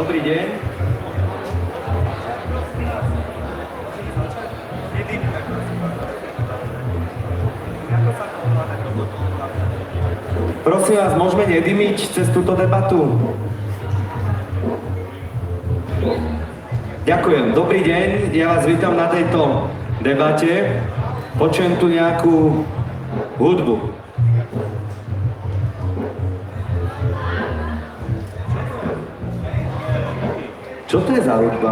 Dobrý deň. Prosím vás, môžeme nedymiť cez túto debatu? Ďakujem. Dobrý deň, ja vás vítam na tejto debate. Počujem tu nejakú hudbu. Čo to je za hudba?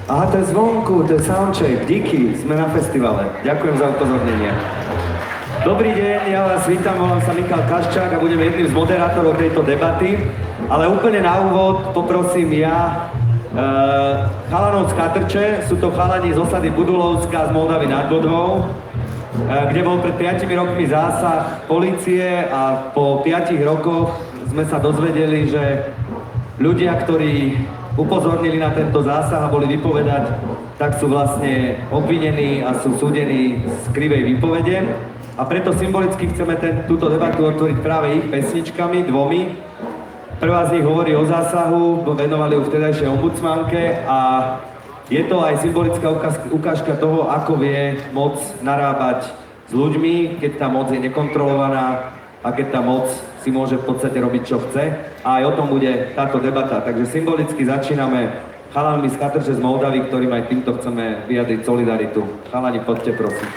Aha, to je zvonku, to je soundcheck. Díky, sme na festivale. Ďakujem za upozornenie. Dobrý deň, ja vás vítam, volám sa Michal Kaščák a budem jedným z moderátorov tejto debaty. Ale úplne na úvod poprosím chalanov z Katrče, sú to chalani z osady Budulovska z Moldavy nad Bodvou, kde bol pred 5 rokmi zásah polície a po 5 rokoch sme sa dozvedeli, že ľudia, ktorí upozornili na tento zásah a boli vypovedať, tak sú vlastne obvinení a sú súdení z krivej výpovede. A preto symbolicky chceme túto debatu otvoriť práve ich pesničkami, dvomi. Prvá z nich hovorí o zásahu, venovali ju vtedajšej ombudsmanke a je to aj symbolická ukážka toho, ako vie moc narábať s ľuďmi, keď tá moc je nekontrolovaná a keď tá moc si môže v podstate robiť, čo chce. A aj o tom bude táto debata. Takže symbolicky začíname chalanmi z Katrče z Moldavy, ktorým aj týmto chceme vyjadriť solidaritu. Chalani, poďte prosím.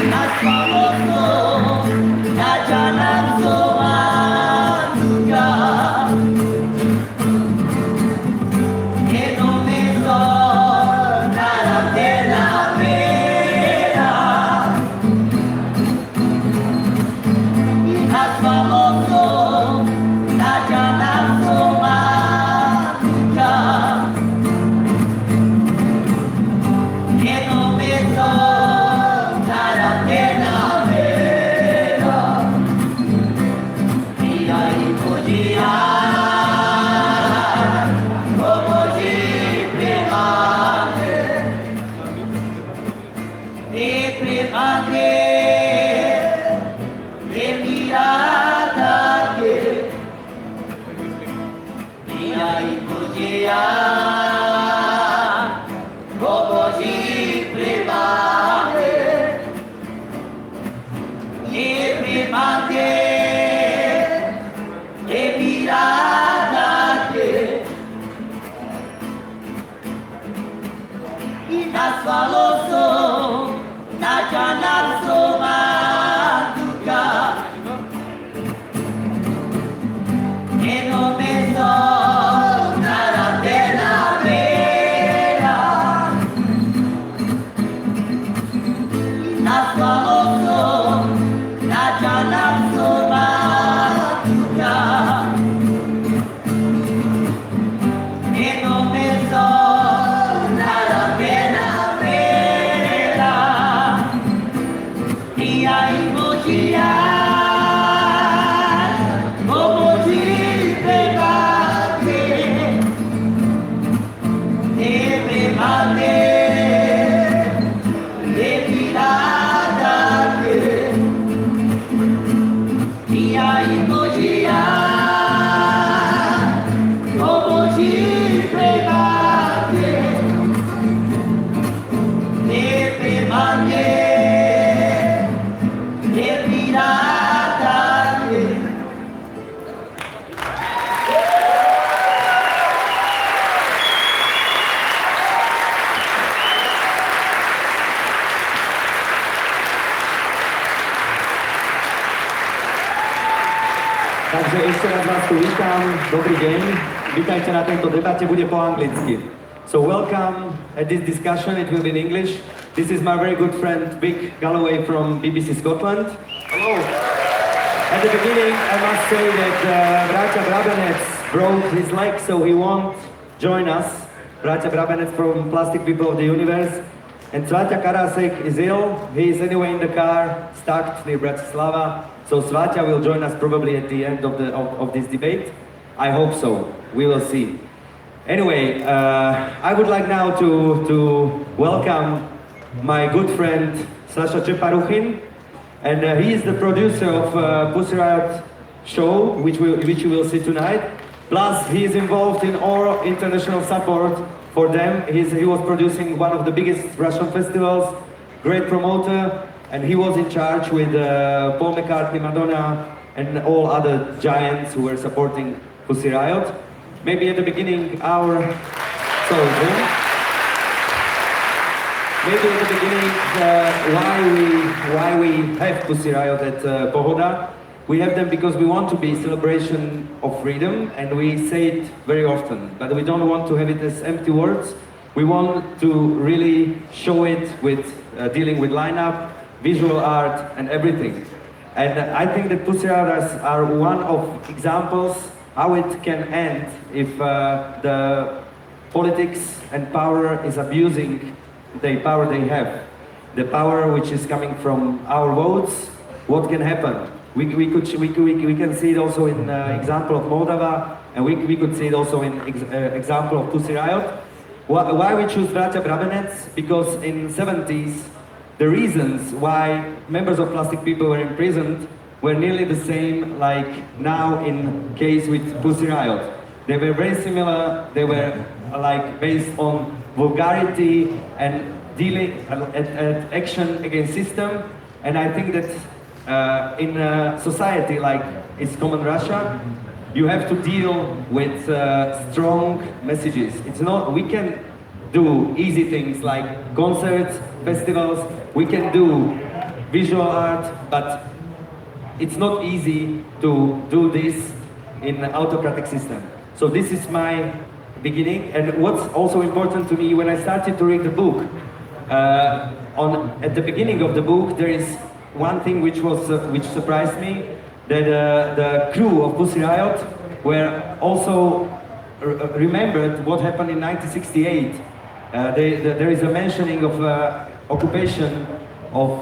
Nas famoso, na jalan soman juga. Takže ešte raz vás tu vítam, dobrý deň, vítajte na tejto debate, bude po anglicky. So welcome at this discussion, it will be in English. This is my very good friend Vic Galloway from BBC Scotland. Hello. At the beginning I must say that Bratia Brabenec broke his leg, so he won't join us. Bratia Brabenec from Plastic People of the Universe. And Svatja Karasek is ill, he is anyway in the car, stuck near Bratislava. So Svatja will join us probably at the end of this debate. I hope so. We will see. Anyway, I would like now to welcome my good friend Sasha Čeparuchin, and he is the producer of Pussy Riot show, which you will see tonight. Plus, he is involved in all international support for them. He was producing one of the biggest Russian festivals, great promoter. And he was in charge with Paul McCartney, Madonna, and all other giants who were supporting Pussy Riot. Maybe at the beginning, why we have Pussy Riot at Pohoda. We have them because we want to be a celebration of freedom, and we say it very often. But we don't want to have it as empty words. We want to really show it with dealing with lineup, visual art and everything. And I think that Pussy Riot are one of examples how it can end if the politics and power is abusing the power they have. The power which is coming from our votes, what can happen? We can see it also in example of Moldova, and we could see it also in example of Pussy Riot. Why we choose Bratia Brabenec? Because in 70s, the reasons why members of Plastic People were imprisoned were nearly the same like now in case with Pussy Riot. They were very similar, they were like based on vulgarity and dealing at action against system. And I think that in a society like it's common Russia, you have to deal with strong messages. It's not, we can do easy things like concerts, festivals, we can do visual art, but it's not easy to do this in an autocratic system. So this is my beginning, and what's also important to me when I started to read the book, at the beginning of the book there is one thing which surprised me, that the crew of Pussy Riot were also remembered what happened in 1968. There is a mentioning of occupation of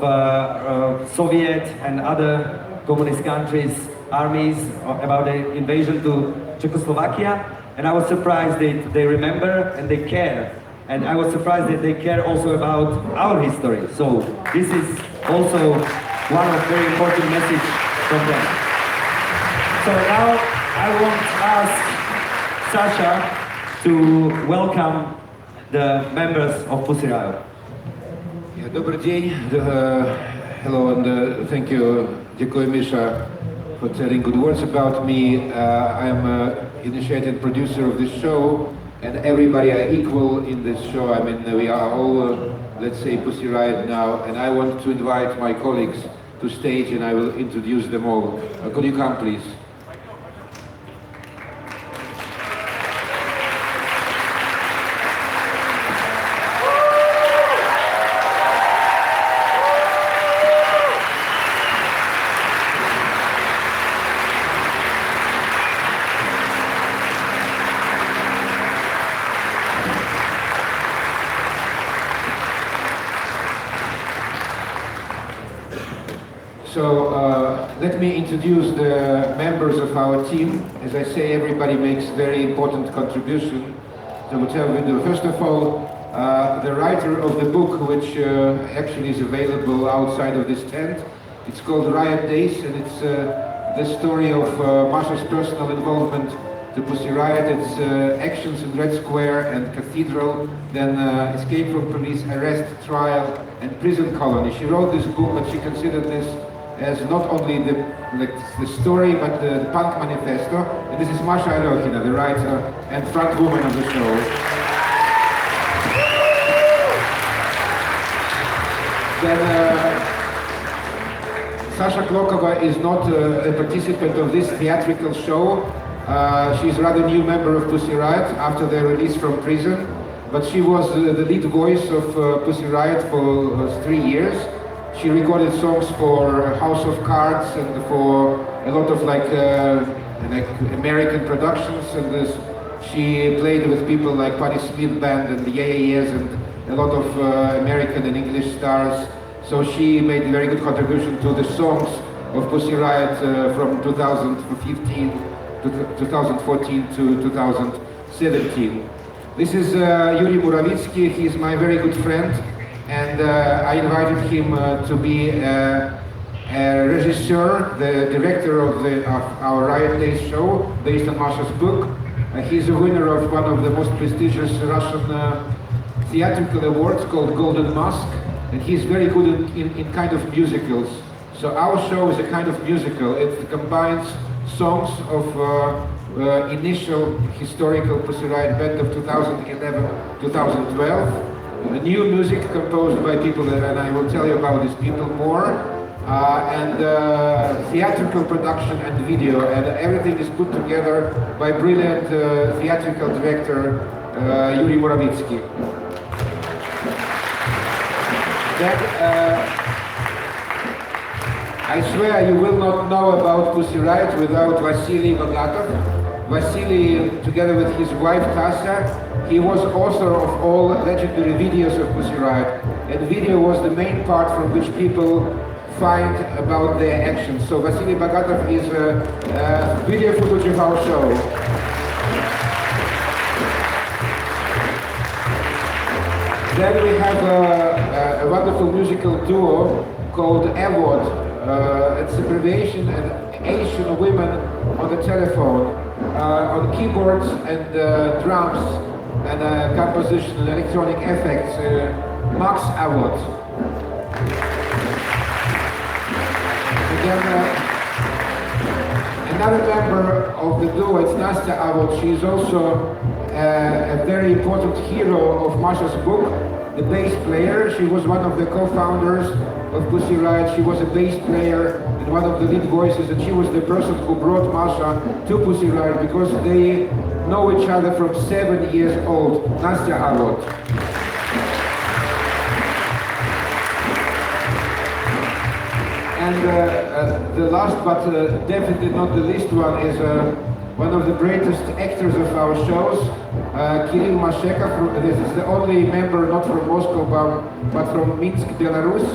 Soviet and other communist countries, armies, about the invasion to Czechoslovakia, and I was surprised that they remember and they care. And I was surprised that they care also about our history. So this is also one of very important message from them. So now I want to ask Sasha to welcome the members of Pussy Riot. Yeah, добрый день. Hello and thank you, děkuji Misha, for telling good words about me. I am an initiated producer of this show, and everybody are equal in this show. I mean, we are all, let's say, Pussy Riot now, and I want to invite my colleagues to stage, and I will introduce them all. Could you come, please? So let me introduce the members of our team. As I say, everybody makes very important contribution to whatever we do. First of all, the writer of the book, which actually is available outside of this tent. It's called Riot Days, and it's the story of Masha's personal involvement to Pussy Riot, its actions in Red Square and Cathedral, then escape from police, arrest, trial, and prison colony. She wrote this book, but she considered this as not only the story, but the punk manifesto. And this is Masha Arokhina, the writer and front woman of the show. Then Sasha Klokova is not a participant of this theatrical show. She's a rather new member of Pussy Riot after their release from prison. But she was the lead voice of Pussy Riot for 3 years. She recorded songs for House of Cards and for a lot of like American productions, and she played with people like Patti Smith Band and the Yeah and a lot of American and English stars. So she made a very good contribution to the songs of Pussy Riot from 2015 to 2014 to 2017. This is Yuri Muravitsky. He's my very good friend. And I invited him to be a regisseur, the director of our Riot Days show, based on Masha's book. He's a winner of one of the most prestigious Russian theatrical awards called Golden Mask, and he's very good in kind of musicals. So our show is a kind of musical. It combines songs of initial historical Pussy Riot band of 2011-2012, new music composed by people, and I will tell you about these people more, and theatrical production and video, and everything is put together by brilliant theatrical director Yuri Muravitsky. Then, I swear you will not know about Pussy Riot without Vasily Bogatov. Vasily, together with his wife Tasya, he was author of all legendary videos of Pussy Riot, and video was the main part from which people find about their actions. So Vasily Bogatov is video footage of our show. Then we have a wonderful musical duo called AWOD. It's abbreviation and Asian Women on the Telephone. On keyboards and drums and composition and electronic effects, Max Award. Again, another member of the duo is Nastya Award. She is also a very important hero of Masha's book, the bass player. She was one of the co-founders of Pussy Riot. She was a bass player and one of the lead voices, and she was the person who brought Masha to Pussy Riot because they know each other from 7 years old. Nastya Award. And the last but definitely not the least one is one of the greatest actors of our shows, Kirill Masheka. This is the only member not from Moscow but from Minsk, Belarus.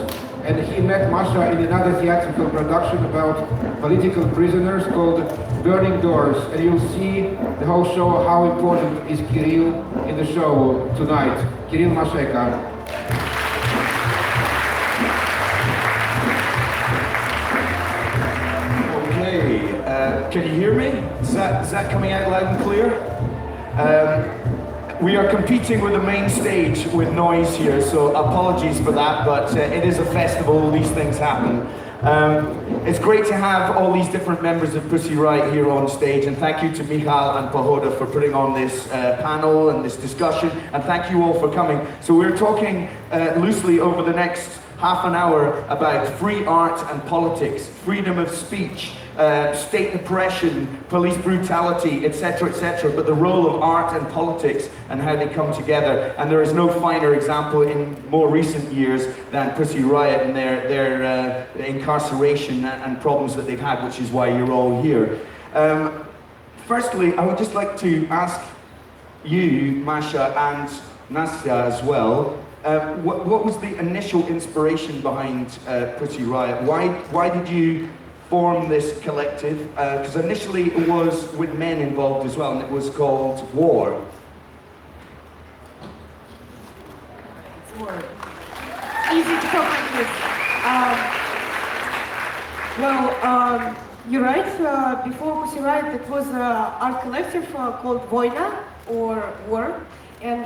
And he met Masha in another theatrical production about political prisoners called Burning Doors. And you'll see the whole show how important is Kirill in the show tonight. Kirill Masheka. Can you hear me? Is that coming out loud and clear? We are competing with the main stage with noise here, so apologies for that, but it is a festival, these things happen. It's great to have all these different members of Pussy Riot here on stage, and thank you to Michal and Pohoda for putting on this panel and this discussion, and thank you all for coming. So we're talking loosely over the next half an hour about free art and politics, freedom of speech, state oppression, police brutality, etc., etc., but the role of art and politics and how they come together. And there is no finer example in more recent years than Pussy Riot and their incarceration and problems that they've had, which is why you're all here. Firstly, I would just like to ask you, Masha, and Nastia as well, what was the initial inspiration behind Pussy Riot? Why did you form this collective? Because initially it was with men involved as well, and it was called War. It's War. Easy to talk like this. You're right. Before Pussy Riot, it was an art collective called Voina, or War. And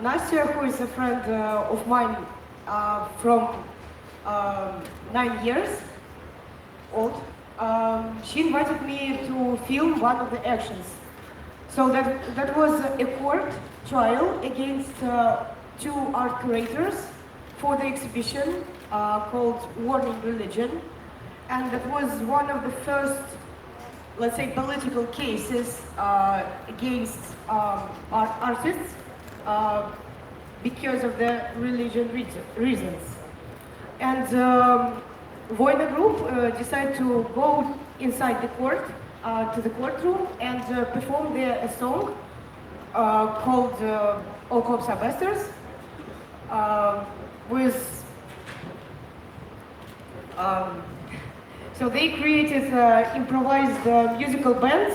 Nastia, who is a friend of mine from 9 years old, she invited me to film one of the actions. So that was a court trial against two art curators for the exhibition called Warning Religion. And that was one of the first, let's say, political cases against artists because of the religion reasons. And Voina group decided to go inside the court, to the courtroom, and perform a song called All Cops Are Bastards, with so they created improvised musical band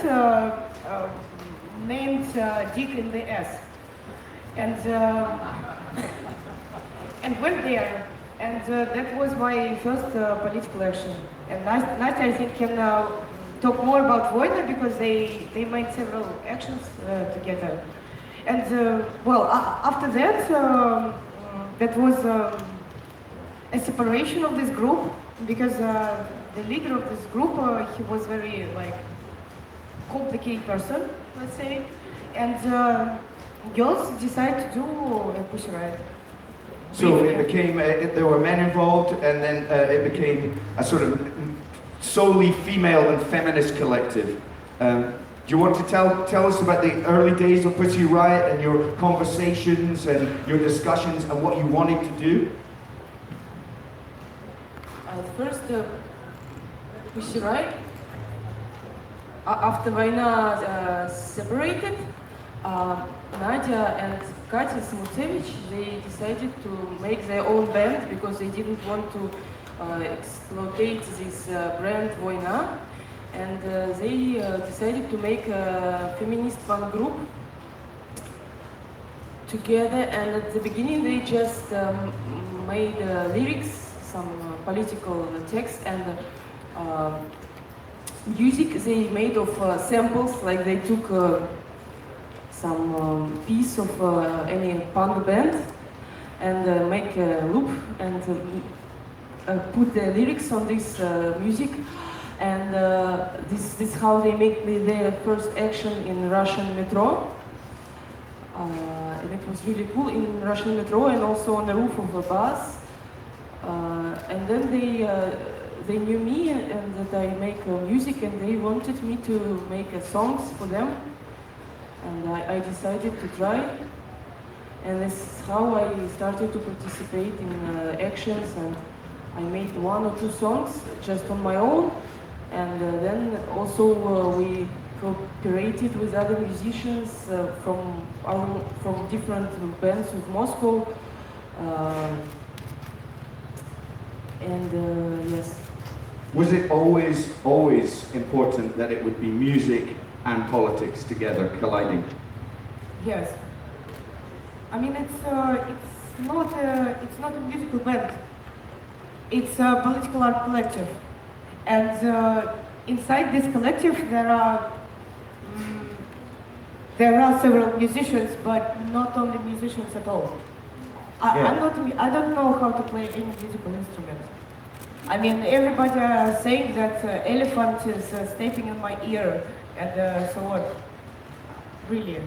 named Dick in the S, and went there, and that was my first political action. And Nastya, I think, can talk more about Voina because they made several actions together. And after that, that was a separation of this group because the leader of this group, he was very complicated person, let's say, and girls decided to do a Pussy Riot. So it became, there were men involved, and then it became a sort of solely female and feminist collective. Do you want to tell us about the early days of Pussy Riot and your conversations and your discussions and what you wanted to do? First, Pussy Riot, after Voina separated, Nadia and Katya Smutsevich, they decided to make their own band because they didn't want to exploit this brand Voina, and they decided to make a feminist punk group together. And at the beginning they just made lyrics, some political text, and music they made of samples, like they took some piece of any punk band and make a loop and put the lyrics on this music, and this is how they make their first action in Russian metro, and it was really cool in Russian metro and also on the roof of a bus, and then they knew me and that I make music, and they wanted me to make songs for them. And I decided to try, and this is how I started to participate in actions, and I made 1 or 2 songs just on my own, and then also we cooperated with other musicians from different bands of Moscow, and yes. Was it always important that it would be music and politics together, colliding? Yes. I mean, it's not a musical band. It's a political art collective, and inside this collective there are several musicians, but not only musicians at all. I don't know how to play any musical instrument. I mean, everybody are saying that elephant is stepping in my ear and so on. Really.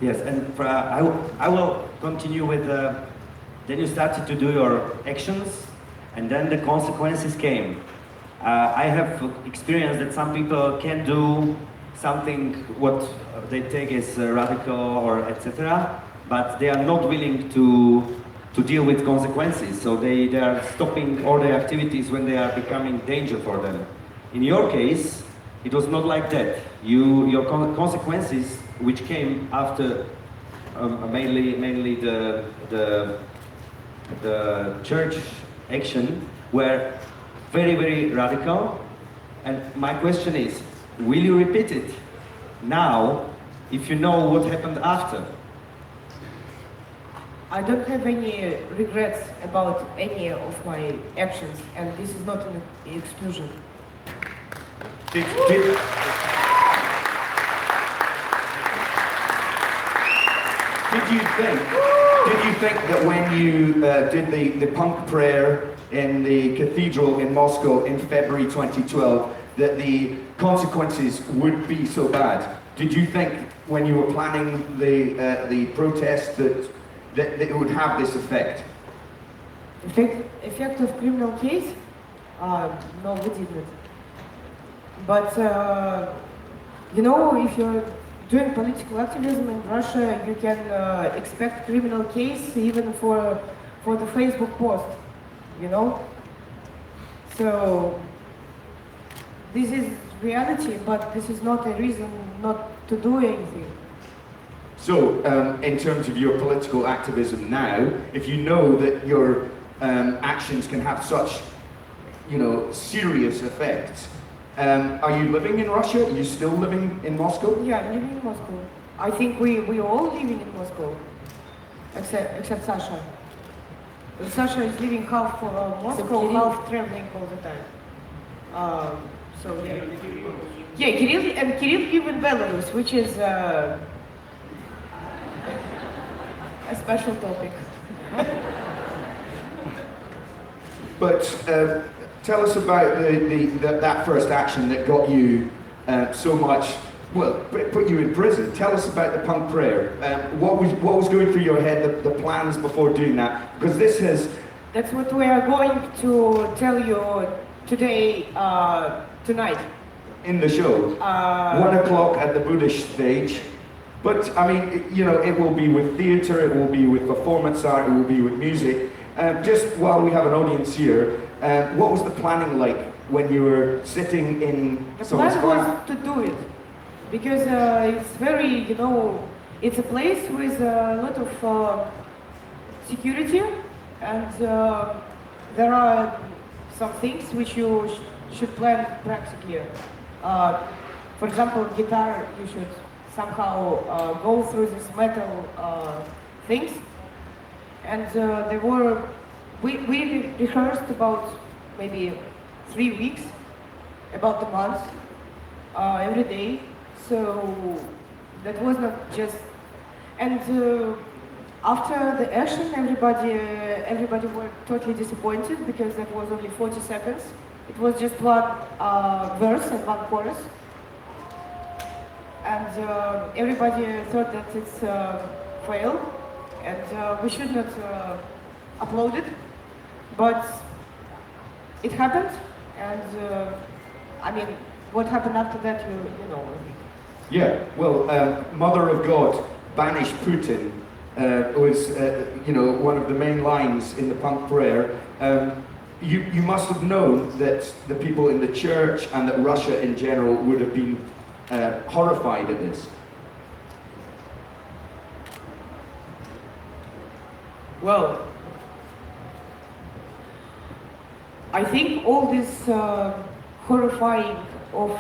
Yes, and I will continue with, then you started to do your actions, and then the consequences came. I have experienced that some people can do something what they take as radical or etc., but they are not willing to deal with consequences, so they are stopping all their activities when they are becoming danger for them. In your case, it was not like that. Your consequences, which came after mainly the church action, were very, very radical. And my question is, will you repeat it now if you know what happened after? I don't have any regrets about any of my actions, and this is not an exclusion. Did you think that when you did the punk prayer in the cathedral in Moscow in February 2012 that the consequences would be so bad? Did you think when you were planning the protest that it would have this effect? Effect of criminal case? No, we didn't. But you know, if you're doing political activism in Russia, you can expect criminal case even for the Facebook post, you know? So this is reality, but this is not a reason not to do anything. So, in terms of your political activism now, if you know that your actions can have such, you know, serious effects, are you living in Russia? Are you still living in Moscow? Yeah, I'm living in Moscow. I think we all living in Moscow, except Sasha. Sasha is living half for Moscow, half traveling all the time. So yeah. Yeah, Kirill live in Belarus, which is a special topic. But tell us about that first action that got you so much, well, put you in prison. Tell us about the punk prayer. What was going through your head, the plans before doing that? Because this has... That's what we are going to tell you today, tonight. In the show. 1 o'clock at the Buddhist stage. But, I mean, you know, it will be with theatre, it will be with performance art, it will be with music. Just while we have an audience here, what was the planning like when you were sitting in someone's The plan was to do it, because it's very, you know, it's a place with a lot of security, and there are some things which you should plan practically. For example, guitar, you should somehow go through this metal things. And we rehearsed about maybe 3 weeks, about a month, every day. So that was not just, and after the action, everybody were totally disappointed because that was only 40 seconds. It was just one verse and one chorus. And everybody thought that it's failed. And we should not upload it, but it happened, and I mean, what happened after that, you know. Yeah, well, Mother of God, banish Putin, was, you know, one of the main lines in the punk prayer. You must have known that the people in the church and that Russia in general would have been horrified at this. Well, I think all this horrifying of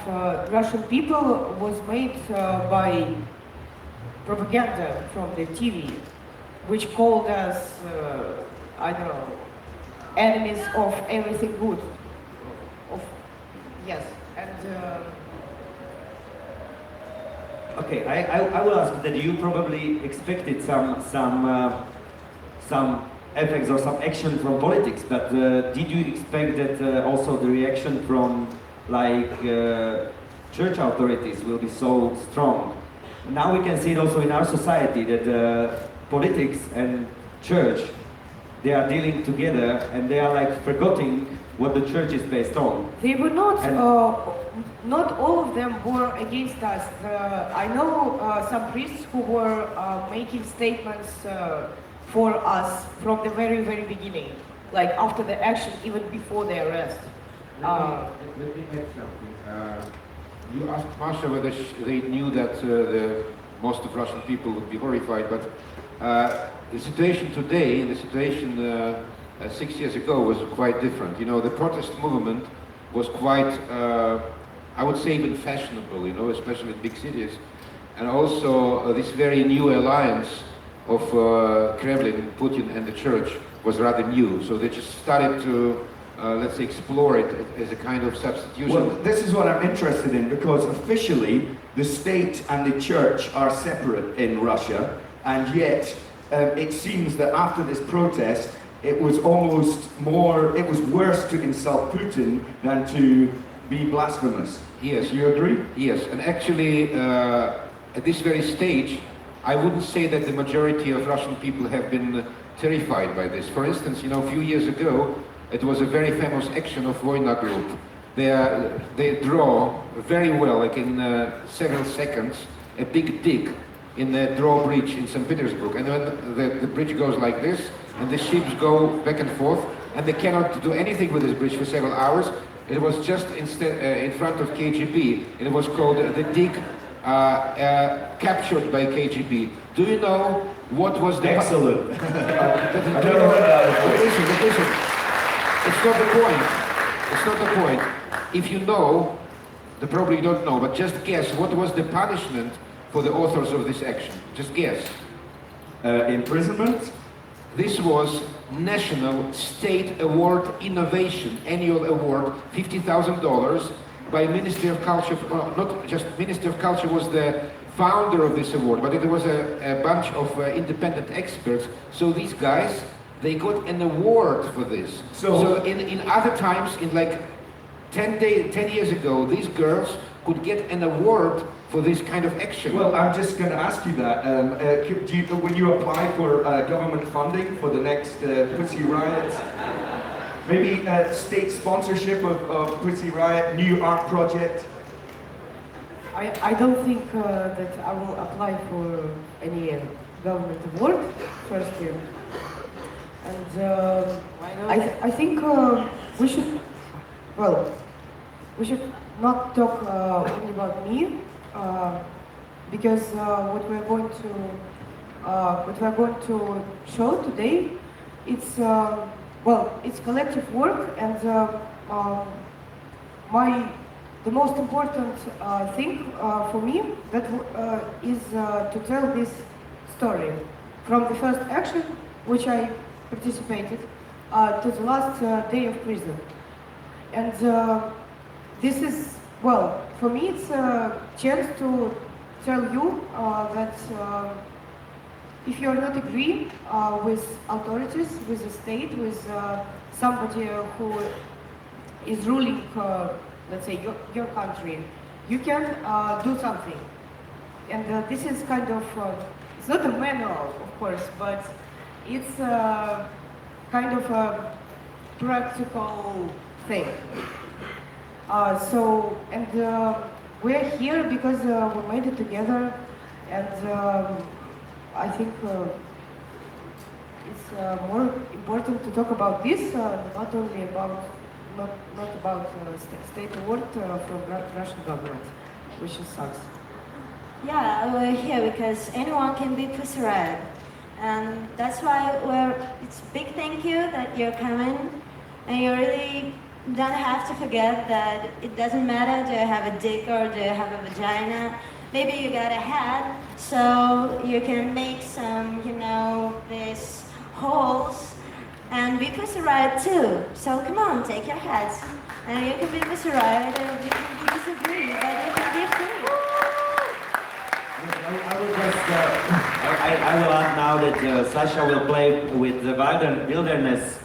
Russian people was made by propaganda from the TV, which called us, I don't know, enemies of everything good. Yes, and Okay, I will ask that you probably expected some effects or some action from politics, but did you expect that also the reaction from like church authorities will be so strong? Now we can see it also in our society that politics and church, they are dealing together and they are like forgetting what the church is based on. they were not. And- Not all of them were against us. I know some priests who were making statements for us from the very, very beginning, like after the action, even before the arrest. Let me add something. You asked Masha whether they knew that most of Russian people would be horrified, but the situation today and the situation 6 years ago was quite different. You know, the protest movement was quite, I would say, even fashionable, you know, especially in big cities. And also this very new alliance of Kremlin, Putin and the church was rather new. So they just started to, let's say, explore it as a kind of substitution. Well, this is what I'm interested in, because officially the state and the church are separate in Russia, and yet it seems that after this protest it was worse to insult Putin than to be blasphemous. Yes. You agree? Yes, and actually at this very stage I wouldn't say that the majority of Russian people have been terrified by this. For instance, you know, a few years ago it was a very famous action of Voyna group. They draw very well, like in several seconds, a big dig in the drawbridge in St. Petersburg. And when the bridge goes like this, and the ships go back and forth, and they cannot do anything with this bridge for several hours. It was just in front of KGB. It was called the dig captured by KGB. Do you know what was the... Excellent. Listen. It's not the point. It's not the point. If you know, probably you don't know, but just guess, what was the punishment for the authors of this action? Just guess. Imprisonment? This was National State Award Innovation, annual award, $50,000 by Ministry of Culture. Not just Ministry of Culture was the founder of this award, but it was a bunch of independent experts. So these guys, they got an award for this. So in other times, in like 10 years ago, these girls could get an award for this kind of action. Well, I'm just going to ask you that. When you apply for government funding for the next Pussy Riot, maybe state sponsorship of Pussy Riot, new art project? I don't think that I will apply for any government award first year. And I think we should not talk only about me, because what we're going to show today, it's it's collective work, and the most important thing for me is to tell this story from the first action, which I participated, to the last day of prison. And this is, for me it's a chance to tell you that if you are not agree with authorities, with the state, with somebody who is ruling, let's say, your country, you can do something. And this is kind of, it's not a manual, of course, but it's kind of a practical thing. We're here because we made it together, and I think it's more important to talk about this, not only about not about state award from Russian government, which sucks. Yeah, we're here because anyone can be Pussy Riot, and that's why it's a big thank you that you're coming, and you really don't have to forget that it doesn't matter do you have a dick or do you have a vagina. Maybe you got a hat, so you can make some, these holes and be Pussy Riot too. So come on, take your hats. And you can be Pussy Riot, and you can disagree, but you can be free. I will just, I will add now that Sasha will play with the Wilderness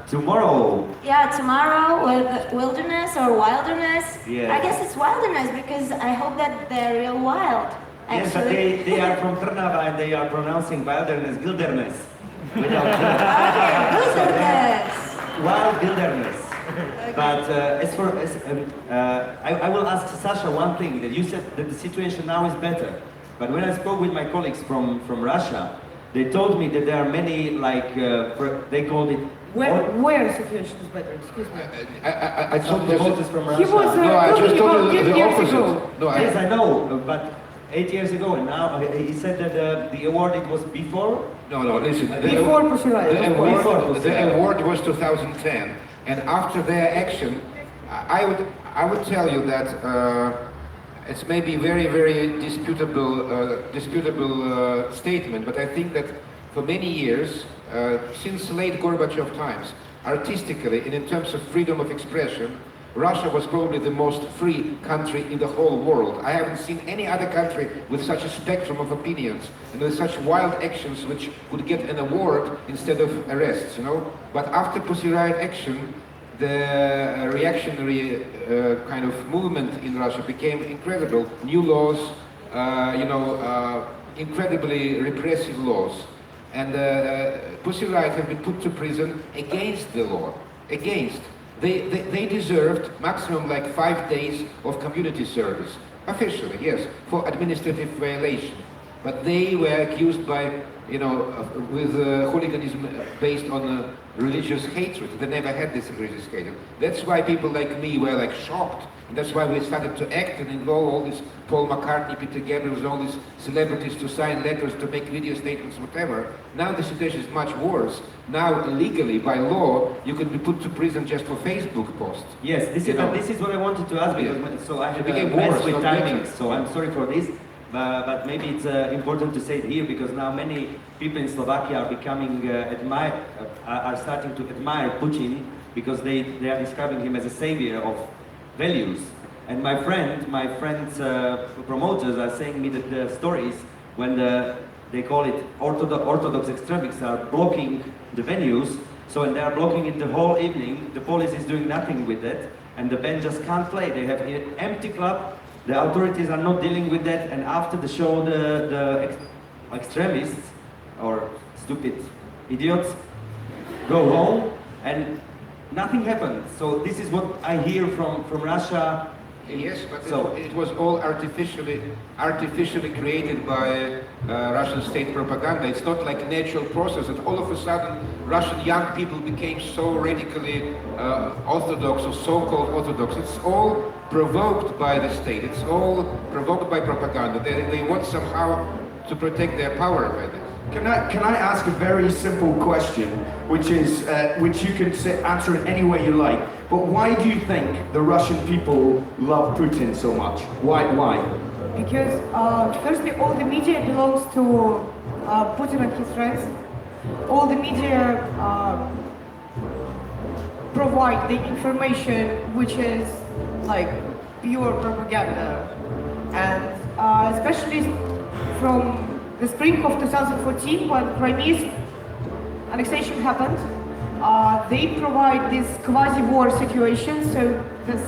tomorrow. Yeah, tomorrow with Wilderness or Wilderness. Yeah. I guess it's Wilderness because I hope that they're real wild. Yes, but Actually. they are from Trnava and they are pronouncing Wilderness. Without Okay, Wilderness. Wild Wilderness. But I will ask Sasha one thing, that you said that the situation now is better. But when I spoke with my colleagues from Russia, they told me that there are many, like, they called it... Where situation is better? Excuse me. I Some told you. promoters from Russia. He was No, I just talking told about you 10 the years opposite. ago. No, Yes, I know, but 8 years ago, and now he said that the award it was before. No, listen. Before Pussy Riot, The of course. award, the award was 2010, and after their action, I would tell you that it's maybe very, very disputable statement, but I think that for many years, since late Gorbachev times, artistically and in terms of freedom of expression, Russia was probably the most free country in the whole world. I haven't seen any other country with such a spectrum of opinions and with such wild actions which would get an award instead of arrests, you know. But after Pussy Riot action, the reactionary kind of movement in Russia became incredible. New laws, incredibly repressive laws. And Pussy Riot have been put to prison against the law, against. They deserved maximum like 5 days of community service, officially, yes, for administrative violation. But they were accused by, with hooliganism based on religious hatred. They never had this religious hatred. That's why people like me were like shocked. And that's why we started to act and involve all these Paul McCartney, Peter Gabriel, all these celebrities to sign letters, to make video statements, whatever. Now the situation is much worse. Now legally, by law, you can be put to prison just for Facebook posts. Yes, this is what I wanted to ask, because so I have became a mess worse, with not timings, better. so I'm sorry for this. But maybe it's important to say it here, because now many people in Slovakia are becoming are starting to admire Putin, because they are describing him as a savior of values. And my friends promoters are saying me that the stories when they call it Orthodox extremists are blocking the venues. So when they are blocking it the whole evening, the police is doing nothing with it, and the band just can't play. They have an empty club. The authorities are not dealing with that, and after the show, the extremists or stupid idiots go home, and nothing happened. So this is what I hear from Russia. Yes, but So- it was all artificially created by Russian state propaganda. It's not like natural process, and all of a sudden Russian young people became so radically orthodox or so-called orthodox. It's all provoked by the state. It's all provoked by propaganda. They want somehow to protect their power by this. Can I ask a very simple question, which is which you can answer in any way you like? But why do you think the Russian people love Putin so much? Why? Because firstly, all the media belongs to Putin and his friends. All the media provide the information which is like pure propaganda, and especially from the spring of 2014, when Crimea's annexation happened, they provide this quasi-war situation, so this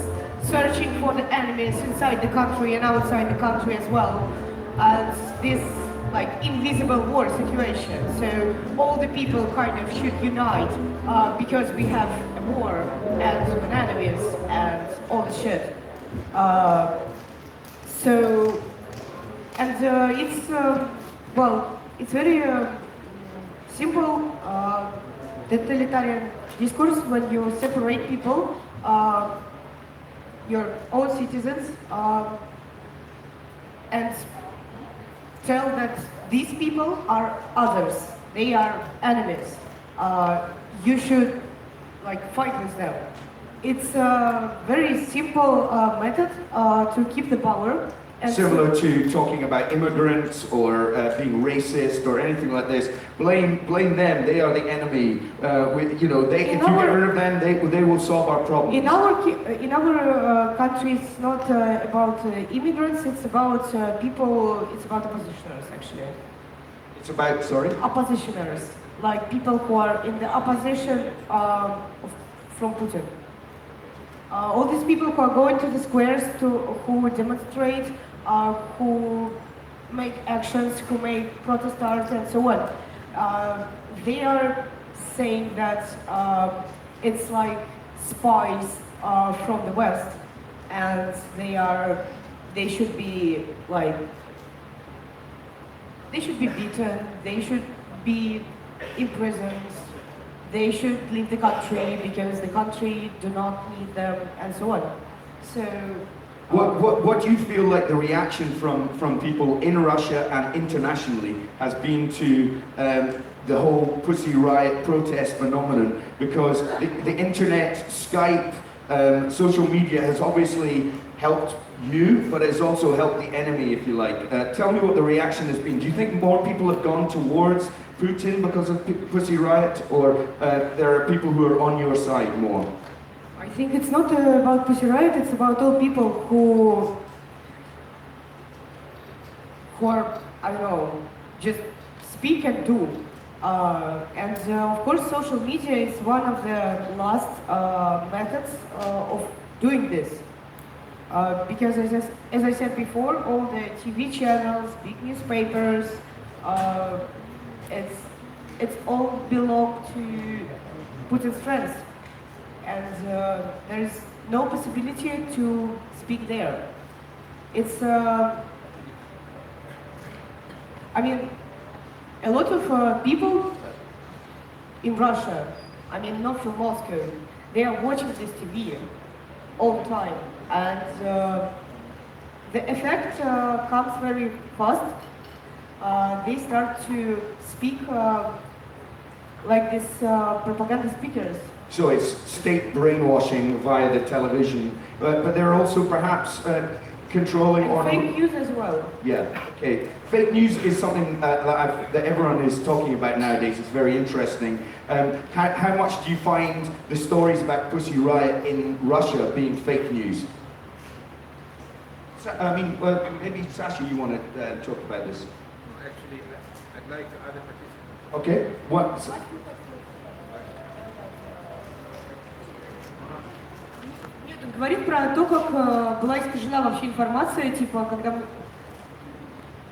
searching for the enemies inside the country and outside the country as well, as this like invisible war situation. So all the people kind of should unite because we have a war and enemies and all the shit. It's very simple totalitarian discourse when you separate people, your own citizens, and tell that these people are others, they are enemies. You should like fight with them. It's a very simple method to keep the power, And similar to talking about immigrants or being racist or anything like this. Blame them. They are the enemy. If you get rid of them, they will solve our problems. In our country, it's not about immigrants. It's about people. It's about oppositioners, actually. It's about, sorry? Oppositioners, like people who are in the opposition from Putin. All these people who are going to the squares who demonstrate, who make actions, who make protest art and so on. They are saying that it's like spies from the West, and they should be beaten, they should be imprisoned, they should leave the country because the country do not need them, and so on. So What do you feel like the reaction from people in Russia and internationally has been to the whole Pussy Riot protest phenomenon? Because the internet, Skype, social media has obviously helped you, but it's also helped the enemy, if you like. Tell me what the reaction has been. Do you think more people have gone towards Putin because of Pussy Riot, or there are people who are on your side more? I think it's not about Pussy Riot, it's about all people who are, I don't know, just speak and do. Of course, social media is one of the last methods of doing this. Because as I said before, all the TV channels, big newspapers, it's all belong to Putin's friends. And there's no possibility to speak there. It's, a lot of people in Russia, not from Moscow, they are watching this TV all the time. And the effect comes very fast. They start to speak like these propaganda speakers. So it's state brainwashing via the television, but they're also perhaps controlling and on fake news as well. Yeah. Okay. Fake news is something that everyone is talking about nowadays. It's very interesting. How much do you find the stories about Pussy Riot in Russia being fake news? Maybe Sasha, you want to talk about this? Actually, I'd like other participants. Okay. What? Говорит про то, как была искажена вообще информация, типа, когда...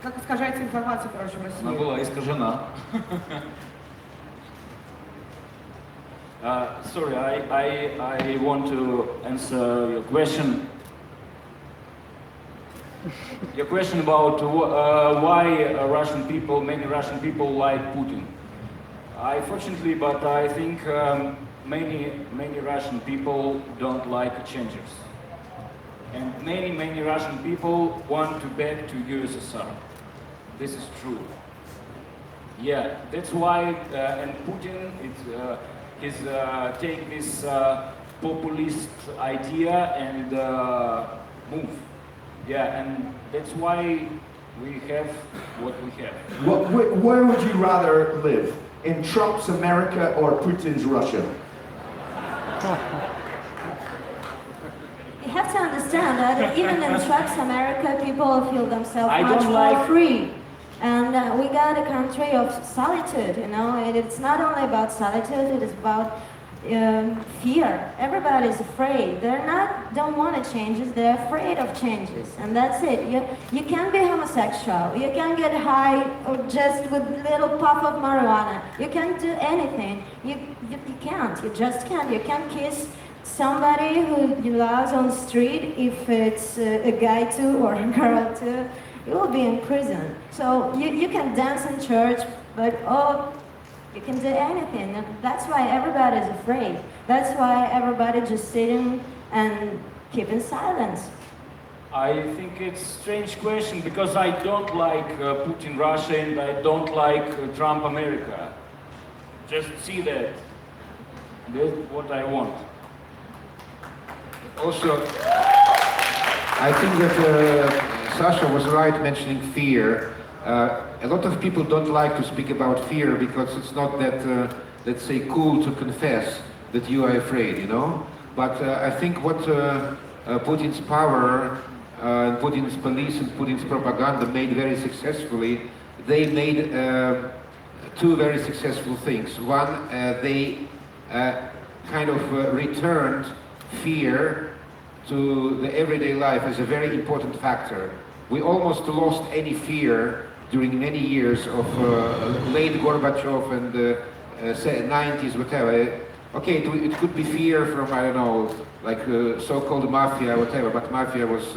Как искажается информация, короче, в России. Она была искажена. Sorry, I want to answer your question. Your question about why many Russian people like Putin. Fortunately, but I think many Russian people don't like changes. And many Russian people want to back to USSR. This is true. Yeah, that's why, and Putin, he's take this populist idea and move. Yeah, and that's why we have what we have. Where would you rather live? In Trump's America or Putin's Russia? You have to understand that even in Trump's America, people feel themselves I much don't more like- free. And we got a country of solitude, you know. It's not only about solitude, it is about fear. Everybody's afraid. Don't want changes, they're afraid of changes. And that's it. You can't be homosexual. You can't get high or just with a little puff of marijuana. You can't do anything. You can't. You just can't. You can't kiss somebody who you love on the street if it's a guy too or a girl too. You will be in prison. So you can dance in church, but you can do anything. And that's why everybody's afraid. That's why everybody just sitting and keeping silence. I think it's a strange question because I don't like Putin Russia and I don't like Trump America. Just see that. That's what I want. Also, I think that Sasha was right mentioning fear. A lot of people don't like to speak about fear because it's not that, let's say, cool to confess that you are afraid, you know? But I think what Putin's power, Putin's police and Putin's propaganda made very successfully, they made two very successful things. One, they kind of returned fear to the everyday life as a very important factor. We almost lost any fear during many years of late Gorbachev and 90s, whatever. Okay, it could be fear from, I don't know, like so-called mafia, whatever, but mafia was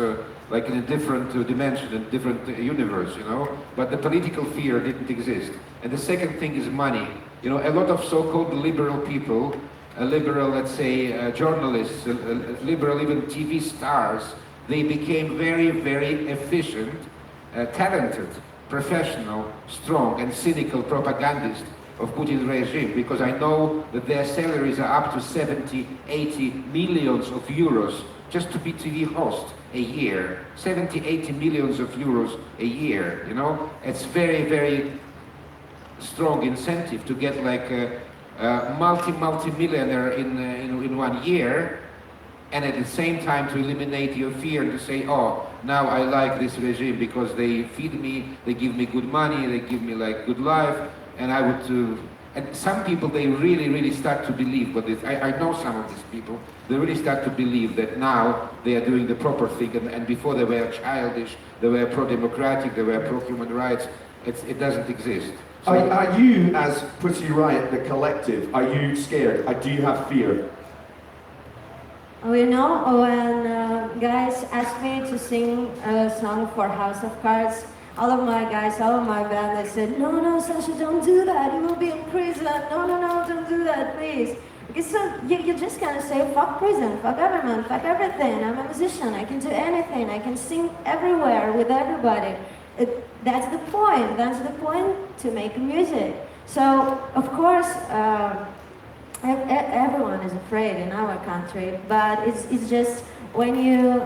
like in a different dimension, in a different universe, you know? But the political fear didn't exist. And the second thing is money. You know, a lot of so-called liberal people, liberal, let's say, journalists, liberal even TV stars, they became very, very efficient, talented, professional, strong and cynical propagandists of Putin's regime, because I know that their salaries are up to 70, 80 millions of euros just to be TV host a year. 70, 80 millions of euros a year, you know? It's very, very strong incentive to get like a multi-millionaire in 1 year, and at the same time to eliminate your fear and to say, oh, now I like this regime because they feed me, they give me good money, they give me like good life, and I would, and some people, they really start to believe, but I know some of these people, they really start to believe that now they are doing the proper thing, and before they were childish, they were pro-democratic, they were pro-human rights. It doesn't exist. So Are you, as Pussy Riot, the collective, are you scared? Do you have fear? Oh, you know, when guys asked me to sing a song for House of Cards, all of my guys, all of my band, they said, no, Sasha, don't do that, you will be in prison. No, don't do that, please. Because so you're just gonna say, fuck prison, fuck government, fuck everything. I'm a musician, I can do anything, I can sing everywhere with everybody. That's the point to make music. So, of course, everyone is afraid in our country, but it's just when you,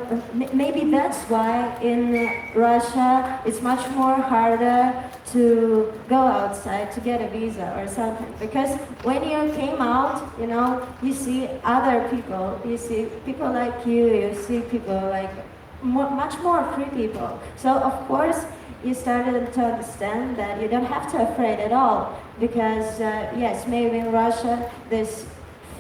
maybe that's why in Russia it's much more harder to go outside to get a visa or something, because when you came out, you know, you see other people, you see people like you see people like much more free people. So of course you started to understand that you don't have to afraid at all, because yes, maybe in Russia this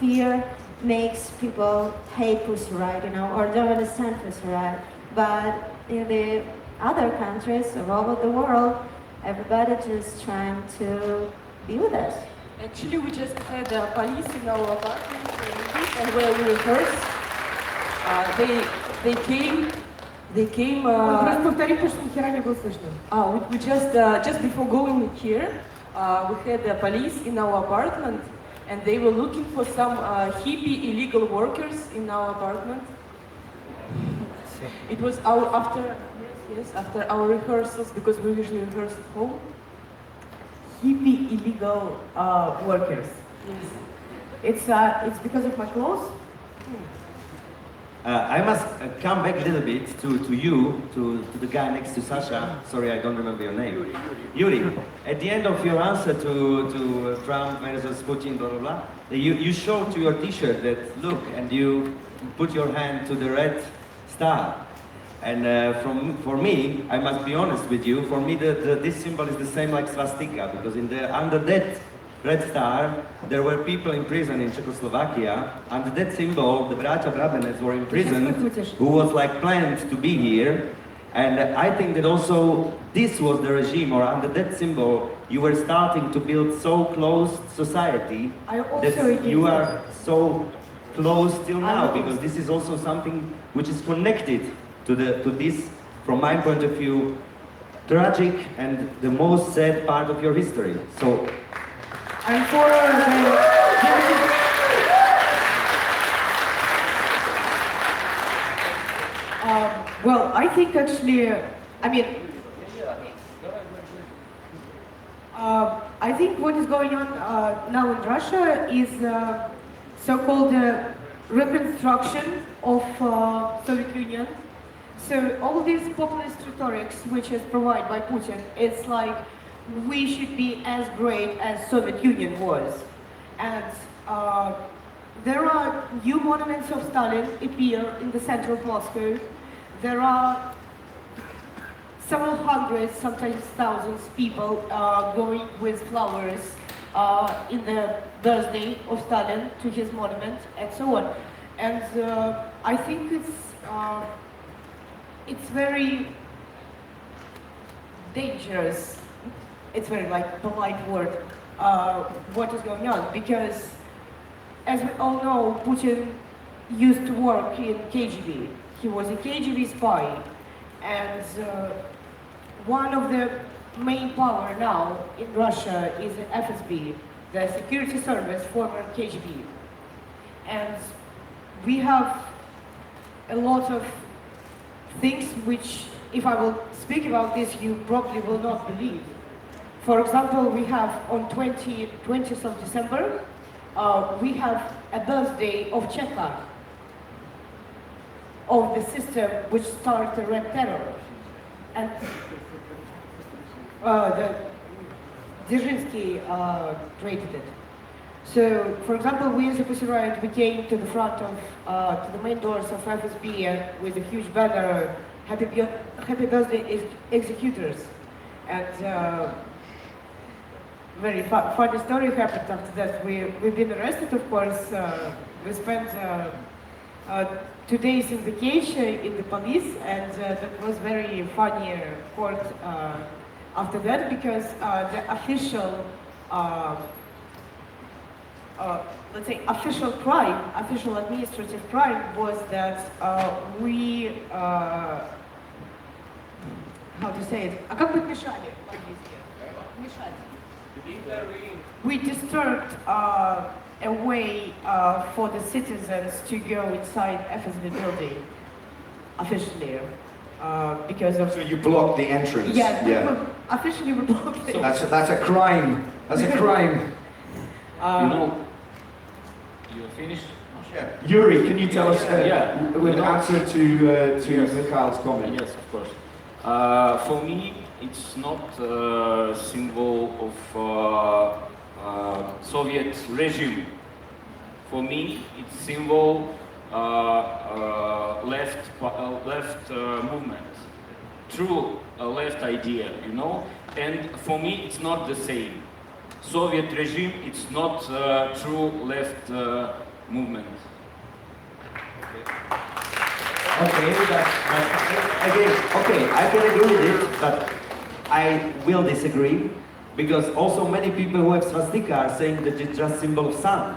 fear makes people hate Pussy Riot, you know, or don't understand Pussy Riot. But in the other countries of all over the world, everybody just trying to be with us. Actually, we just had police in our apartment and where we rehearsed. They came. Просто повтори, потому что ни хера не было слышно. We just before going here, we had the police in our apartment, and they were looking for some hippie illegal workers in our apartment. It was after our rehearsals, because we usually rehearse at home. Hippie illegal workers. Yes. It's because of my clothes. I must come back a little bit to you, to the guy next to Sasha. Sorry, I don't remember your name. Yuri. At the end of your answer to Trump versus Putin, blah, blah, blah, you showed to your t-shirt that, look, and you put your hand to the red star. And for me, I must be honest with you, for me this symbol is the same like swastika, because under that red star, there were people in prison in Czechoslovakia. Under that symbol, the Bratia Brabenec were in prison, who was like planned to be here. And I think that also this was the regime, or under that symbol, you were starting to build so closed society that you are so close till now, because this is also something which is connected to this, from my point of view, tragic and the most sad part of your history. So. And for well, I think actually, I think what is going on now in Russia is so-called reconstruction of Soviet Union. So all of these populist rhetorics, which is provided by Putin, it's like we should be as great as Soviet Union was. And there are new monuments of Stalin appear in the center of Moscow. There are several hundreds, sometimes thousands people going with flowers in the birthday of Stalin to his monument and so on. And I think it's very dangerous. It's very like polite word. What is going on? Because as we all know, Putin used to work in KGB. He was a KGB spy, and one of the main power now in Russia is the FSB, the security service, former KGB. And we have a lot of things which, if I will speak about this, you probably will not believe. For example, we have on 20th of December, we have a birthday of Cheka, of the system which started the Red Terror. And the Dzerzhinsky created it. So, for example, we as a Pussy Riot, we came to the front of, to the main doors of FSB with a huge banner, happy birthday executors. And very funny story happened after that. We've been arrested, of course. We spent 2 days in the cage in the police, and that was very funny court after that, because the official, let's say, official crime, official administrative crime was that we, how to say it, как бы мешали по-английски? Мешать. We disturbed a way for the citizens to go inside FSB building officially because of. So you blocked the entrance. Yes, yeah. Officially we blocked it. That's a crime. That's a crime. You know, you're finished? Yeah. Yuri, can you tell us with answer to Mikhail's comment? Yes, of course. For me, it's not a symbol of Soviet regime. For me, it's symbol left movement, true left idea, you know. And for me, it's not the same. Soviet regime, it's not true left movement. Okay, again, okay, I can agree with it, but I will disagree, because also many people who have swastika are saying that it's just symbol of sun.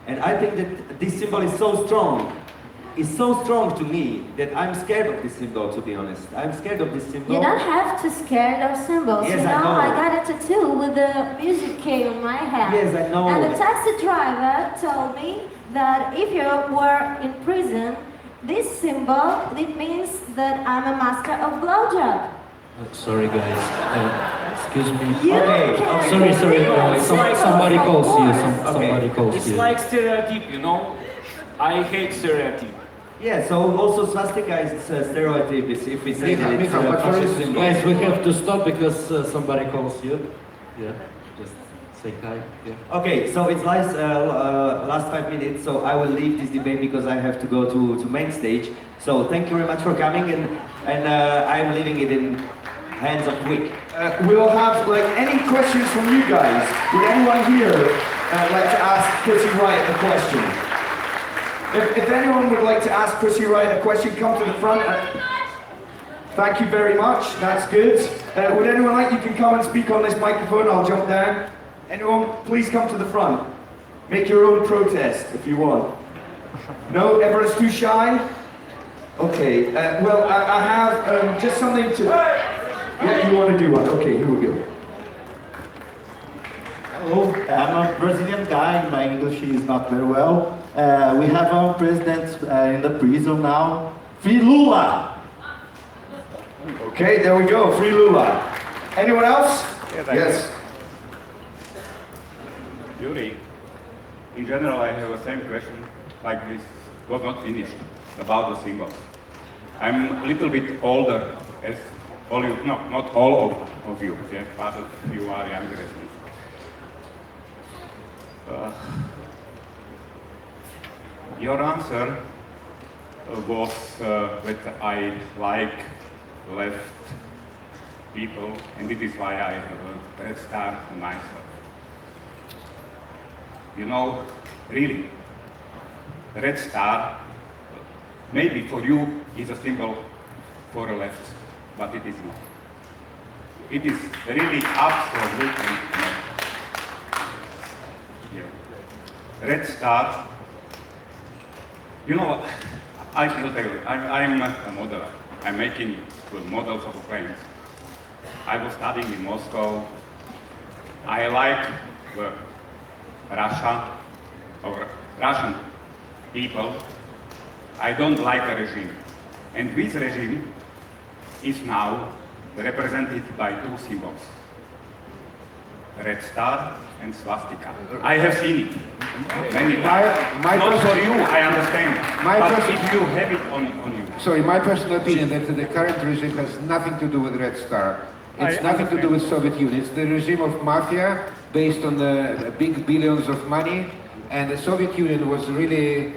And I think that this symbol is so strong. It's so strong to me that I'm scared of this symbol, to be honest. I'm scared of this symbol. You don't have to scare of symbols. Yes, you know, I know. I got a tattoo with the music K on my hand. Yes, I know. And the taxi driver told me that if you were in prison, this symbol, it means that I'm a master of blowjob. Sorry guys, excuse me. You Okay, can Sorry, somebody calls you. Somebody calls It's you. like stereotype, you know. I hate stereotype. Yeah, so also swastika is a stereotype if we say that it's a fascist symbol. Guys, we have to stop because somebody calls you. Yeah, just say hi. Yeah. Okay, so it's last 5 minutes, so I will leave this debate because I have to go to main stage. So thank you very much for coming, and I'm leaving it in hands of Quick. We'll have any questions from you guys. Would anyone here like to ask Pussy Riot a question? If anyone would like to ask Pussy Riot a question, come to the front. Thank you very much. That's good. Would anyone like, you can come and speak on this microphone. I'll jump down. Anyone, please come to the front. Make your own protest if you want. No, everyone's too shy. Okay. Well, I have just something to. Yeah, you want to do one? Okay, here we go. Hello, I'm a Brazilian guy. My English is not very well. We have our president in the prison now. Free Lula! Okay, there we go. Free Lula. Anyone else? Yes. Yuri, in general, I have the same question, like this was not finished, about the symbols. I'm a little bit older as all you, no, not all of you, yeah, but you are younger as me. Your answer was that I like left people, and it is why I have a red star on myself. You know, really, red star, maybe for you, is a symbol for a left, but it is not. It is really absolutely not. Yeah. Red star, you know, I will tell you, I'm a modeler. I'm making models of planes. I was studying in Moscow. I like Russia, or Russian people. I don't like the regime. And this regime is now represented by two symbols. Red star and swastika. I have seen it. Many not for you, I understand. But if you have it on you. Sorry, my personal opinion that the current regime has nothing to do with Red Star. It's nothing to do with Soviet Union. It's the regime of mafia based on the big billions of money. And the Soviet Union was really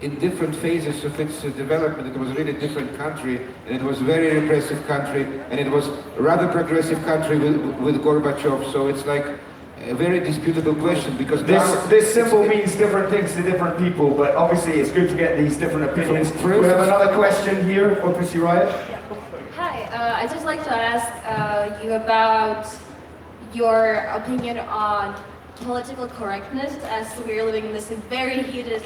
in different phases of its development. It was a really different country, and it was a very repressive country, and it was a rather progressive country with Gorbachev. So it's like a very disputable question, because this symbol means different things to different people, but obviously it's good to get these different opinions. We have another question here for Pussy Riot. Hi, I'd just like to ask you about your opinion on political correctness, as we're living in this very heated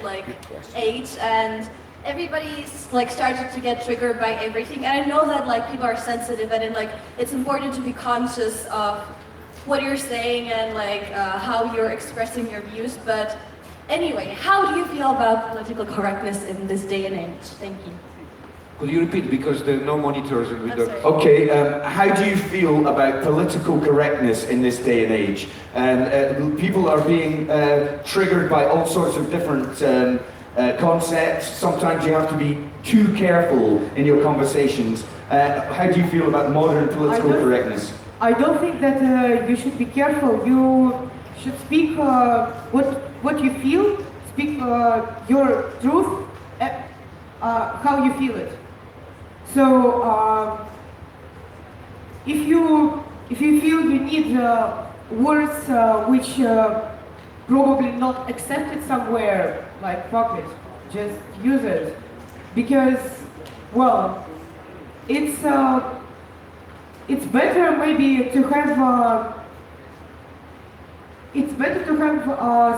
age, and everybody's started to get triggered by everything. And I know that people are sensitive, and it's important to be conscious of what you're saying and how you're expressing your views. But anyway, how do you feel about political correctness in this day and age? Thank you. Could you repeat, because there are no monitors and we don't... Okay, how do you feel about political correctness in this day and age? And people are being triggered by all sorts of different concepts. Sometimes you have to be too careful in your conversations. How do you feel about modern political correctness? I don't think that you should be careful. You should speak what you feel, speak your truth, how you feel it. So if you feel you need words which probably not accepted somewhere, like fuck it, just use it, because well, it's better maybe to have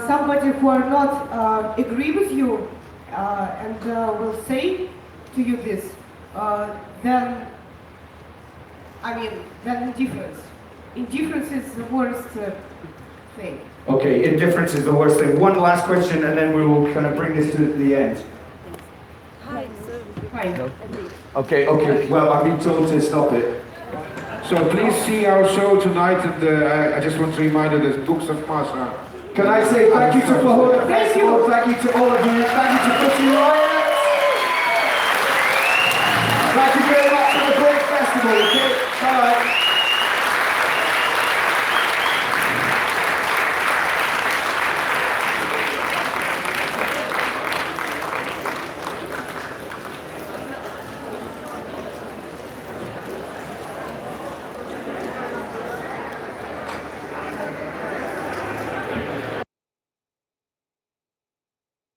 somebody who are not agree with you and will say to you this, then indifference. Indifference is the worst thing. Okay, indifference is the worst thing. One last question, and then we will kind of bring this to the end. Hi. Hi. Okay, well, I've been told to stop it. So please see our show tonight, and I just want to remind you there's books of mass. Can I say thank you to Pohoda Festival, thank you to all of you, thank you to Pussy Riot. Thank you very much for the great festival, okay? Bye.